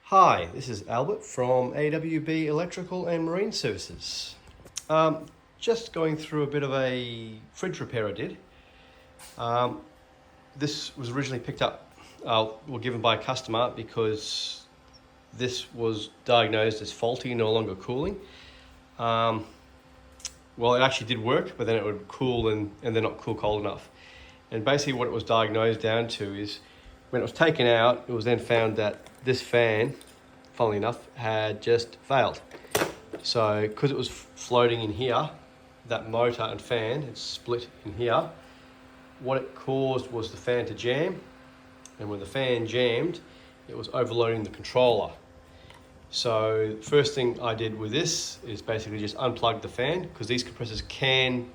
Hi, this is Albert from AWB Electrical and Marine Services. Just going through a bit of a fridge repair I did. This was originally picked up, given by a customer because this was diagnosed as faulty, no longer cooling. Well, it actually did work, but then it would cool and then not cool cold enough. And basically what it was diagnosed down to is when it was taken out, it was then found that this fan, funnily enough, had just failed. So because it was floating in here, that motor and fan had split in here. What it caused was the fan to jam, and when the fan jammed, it was overloading the controller. So first thing I did with this is basically just unplug the fan, because these compressors can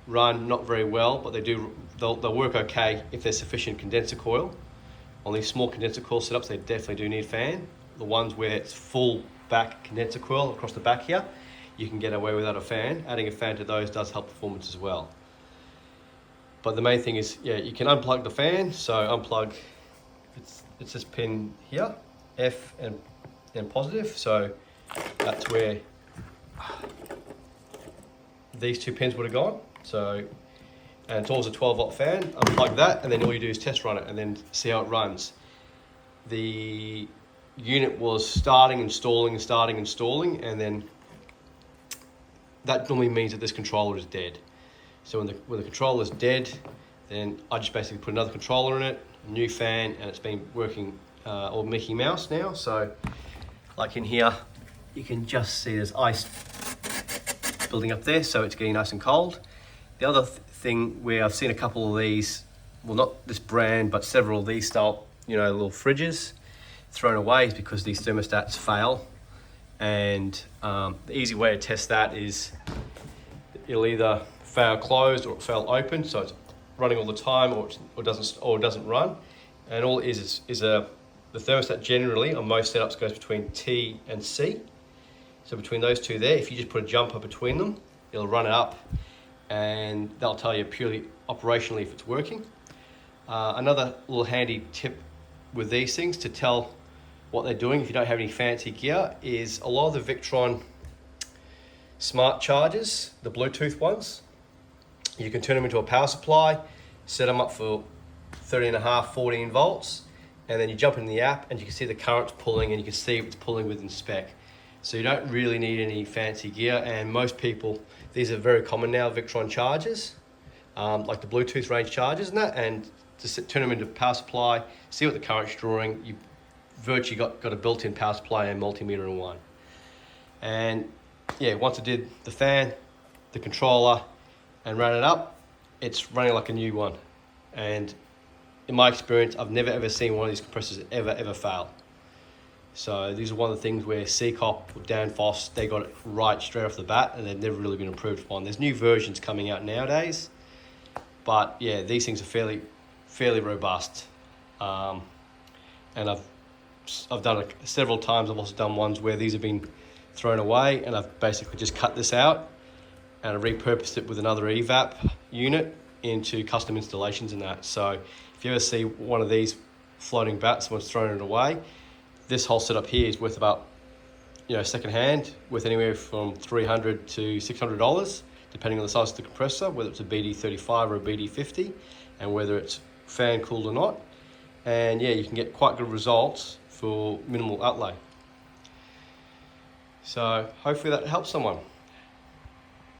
run not very well, but they'll work okay if there's sufficient condenser coil. On these small condenser coil setups, they definitely do need fan. The ones where it's full back condenser coil across the back here, you can get away without a fan. Adding a fan to those does help performance as well. But the main thing is, you can unplug the fan. So unplug, it's this pin here, F and positive. So that's where these two pins would have gone. So, and it's always a 12-volt fan. Unplug that, and then all you do is test run it and then see how it runs. The unit was starting and stalling, and then that normally means that this controller is dead. So when the controller is dead, then I just basically put another controller in it, a new fan, and it's been working all Mickey Mouse now. So like in here, you can just see there's ice building up there, so it's getting nice and cold. The other thing where I've seen a couple of these, well, not this brand, but several of these style, little fridges thrown away is because these thermostats fail. And the easy way to test that is it'll either fail closed or fail open, so it's running all the time, or it doesn't run. And all it is the thermostat generally on most setups goes between T and C. So between those two there, if you just put a jumper between them, it'll run it up, and they'll tell you purely operationally if it's working. Another little handy tip with these things to tell what they're doing if you don't have any fancy gear is a lot of the Victron smart chargers, the Bluetooth ones, you can turn them into a power supply, set them up for 13.5, 14 volts, and then you jump in the app and you can see the current's pulling, and you can see if it's pulling within spec. So you don't really need any fancy gear, and most people, these are very common now, Victron chargers, like the Bluetooth range chargers and that, and to turn them into power supply, see what the current's drawing. You virtually got a built-in power supply and multimeter in one. And once I did the fan, the controller, and ran it up, it's running like a new one. And in my experience, I've never ever seen one of these compressors ever fail. So these are one of the things where Seacop or Danfoss, they got it right straight off the bat, and they've never really been improved upon. There's new versions coming out nowadays, but these things are fairly robust. And I've done it several times. I've also done ones where these have been thrown away, and I've basically just cut this out and I repurposed it with another evap unit into custom installations and that. So if you ever see one of these floating about, someone's thrown it away, this whole setup here is worth about, second hand, worth anywhere from $300 to $600, depending on the size of the compressor, whether it's a BD35 or a BD50, and whether it's fan cooled or not. And you can get quite good results for minimal outlay. So hopefully that helps someone.